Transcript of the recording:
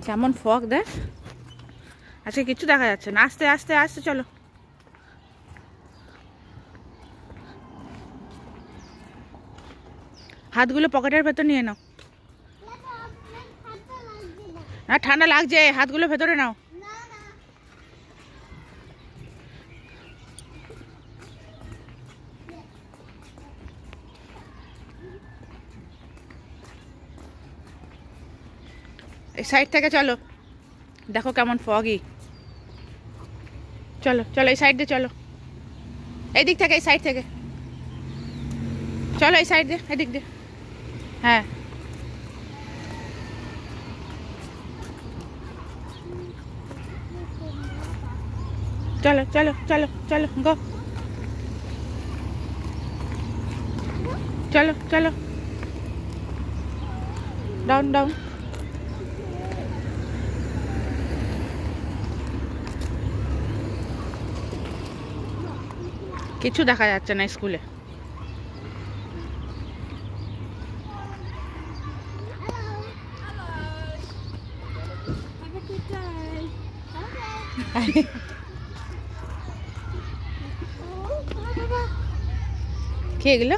কেমন ফগ দেখ, আজকে কিছু দেখা যাচ্ছে না। আস্তে আস্তে আস্তে চলো। হাতগুলো পকেটের ভেতর নিয়ে নাও। না ঠান্ডা লাগছে, হাতগুলো ভেতরে নাও। এই সাইড থেকে চলো, দেখো কেমন ফগি। চলো চলো এই সাইড দিয়ে চলো, এই দিক থেকে, এই সাইড থেকে চলো, এই সাইড দিয়ে, এদিক দিয়ে। হ্যাঁ চলো চলো চলো চলো গো, চলো চলো, ডাউন ডাউন। কিছু দেখা যাচ্ছে না স্কুলে। কে এগুলো?